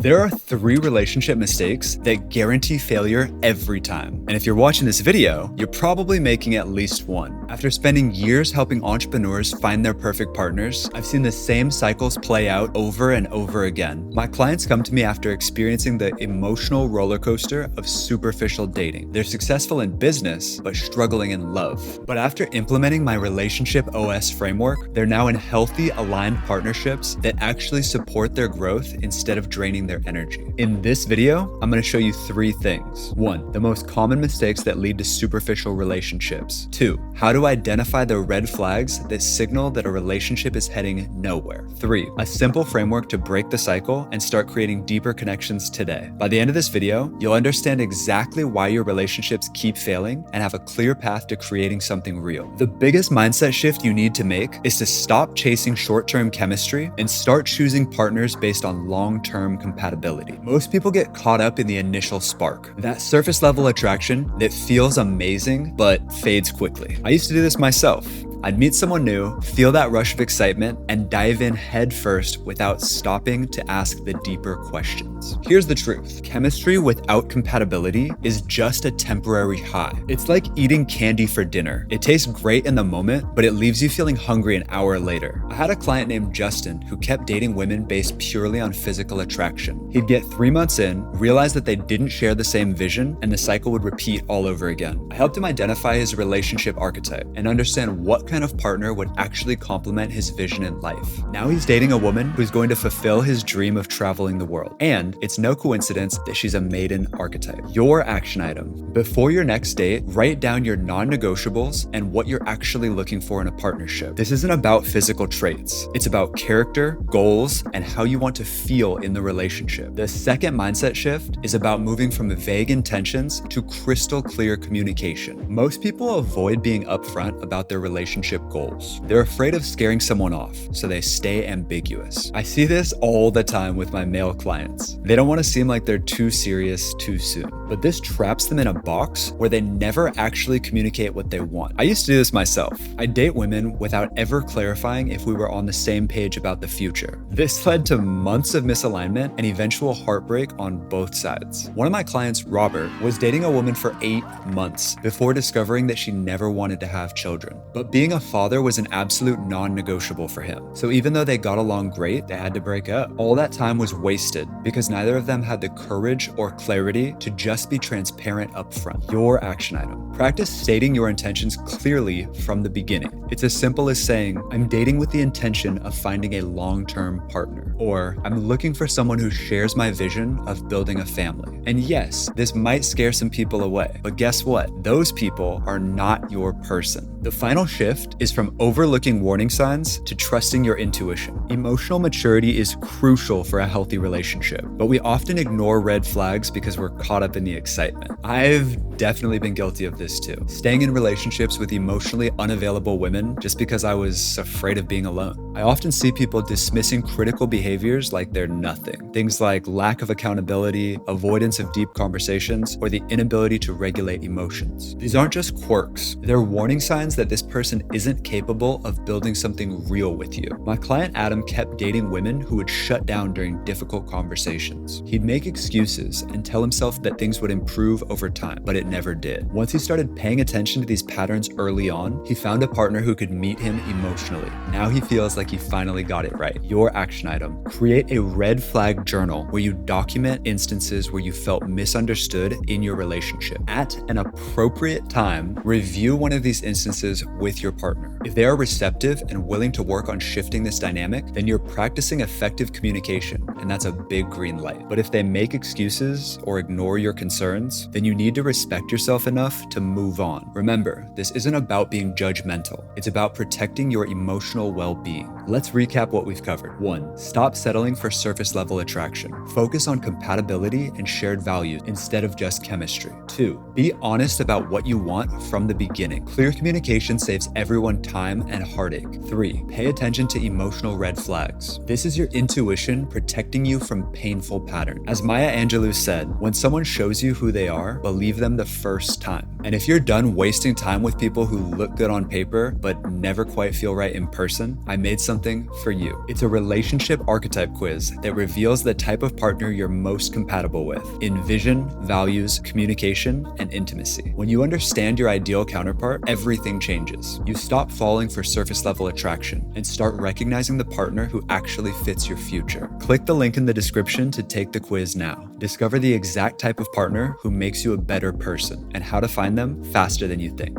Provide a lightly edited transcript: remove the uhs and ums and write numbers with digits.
There are 3 relationship mistakes that guarantee failure every time. And if you're watching this video, you're probably making at least one. After spending years helping entrepreneurs find their perfect partners, I've seen the same cycles play out over and over again. My clients come to me after experiencing the emotional roller coaster of superficial dating. They're successful in business, but struggling in love. But after implementing my Relationship OS framework, they're now in healthy, aligned partnerships that actually support their growth instead of draining their energy. In this video, I'm going to show you 3 things. 1, the most common mistakes that lead to superficial relationships. 2, how to identify the red flags that signal that a relationship is heading nowhere. 3, a simple framework to break the cycle and start creating deeper connections today. By the end of this video, you'll understand exactly why your relationships keep failing and have a clear path to creating something real. The biggest mindset shift you need to make is to stop chasing short-term chemistry and start choosing partners based on long-term compatibility. Most people get caught up in the initial spark, that surface level attraction that feels amazing but fades quickly. I used to do this myself. I'd meet someone new, feel that rush of excitement, and dive in head first without stopping to ask the deeper questions. Here's the truth. Chemistry without compatibility is just a temporary high. It's like eating candy for dinner. It tastes great in the moment, but it leaves you feeling hungry an hour later. I had a client named Justin who kept dating women based purely on physical attraction. He'd get 3 months in, realize that they didn't share the same vision, and the cycle would repeat all over again. I helped him identify his relationship archetype and understand what kind of partner would actually complement his vision in life. Now he's dating a woman who's going to fulfill his dream of traveling the world. And it's no coincidence that she's a maiden archetype. Your action item. Before your next date, write down your non-negotiables and what you're actually looking for in a partnership. This isn't about physical traits. It's about character, goals, and how you want to feel in the relationship. The second mindset shift is about moving from vague intentions to crystal clear communication. Most people avoid being upfront about their relationship goals. They're afraid of scaring someone off, so they stay ambiguous. I see this all the time with my male clients. They don't want to seem like they're too serious too soon, but this traps them in a box where they never actually communicate what they want. I used to do this myself. I date women without ever clarifying if we were on the same page about the future. This led to months of misalignment and eventual heartbreak on both sides. One of my clients, Robert, was dating a woman for 8 months before discovering that she never wanted to have children. But being a father was an absolute non-negotiable for him. So even though they got along great, they had to break up. All that time was wasted because neither of them had the courage or clarity to just be transparent up front. Your action item. Practice stating your intentions clearly from the beginning. It's as simple as saying, I'm dating with the intention of finding a long-term partner, or I'm looking for someone who shares my vision of building a family. And yes, this might scare some people away, but guess what? Those people are not your person. The final shift is from overlooking warning signs to trusting your intuition. Emotional maturity is crucial for a healthy relationship, but we often ignore red flags because we're caught up in the excitement. I've definitely been guilty of this too. Staying in relationships with emotionally unavailable women just because I was afraid of being alone. I often see people dismissing critical behaviors like they're nothing. Things like lack of accountability, avoidance of deep conversations, or the inability to regulate emotions. These aren't just quirks. They're warning signs that this person isn't capable of building something real with you. My client Adam kept dating women who would shut down during difficult conversations. He'd make excuses and tell himself that things would improve over time, but it never did. Once he started paying attention to these patterns early on, he found a partner who could meet him emotionally. Now he feels like he finally got it right. Your action item. Create a red flag journal where you document instances where you felt misunderstood in your relationship. At an appropriate time, review one of these instances with your partner. If they are receptive and willing to work on shifting this dynamic, then you're practicing effective communication, and that's a big green light. But if they make excuses or ignore your concerns, then you need to respect yourself enough to move on. Remember, this isn't about being judgmental. It's about protecting your emotional well-being. Let's recap what we've covered. 1, stop settling for surface level attraction. Focus on compatibility and shared values instead of just chemistry. 2, be honest about what you want from the beginning. Clear communication saves everyone time and heartache. 3. Pay attention to emotional red flags. This is your intuition protecting you from painful patterns. As Maya Angelou said, when someone shows you who they are, believe them the first time. And if you're done wasting time with people who look good on paper but never quite feel right in person, I made something for you. It's a relationship archetype quiz that reveals the type of partner you're most compatible with in vision, values, communication, and intimacy. When you understand your ideal counterpart, everything changes. You stop falling for surface level attraction and start recognizing the partner who actually fits your future. Click the link in the description to take the quiz now. Discover the exact type of partner who makes you a better person and how to find them faster than you think.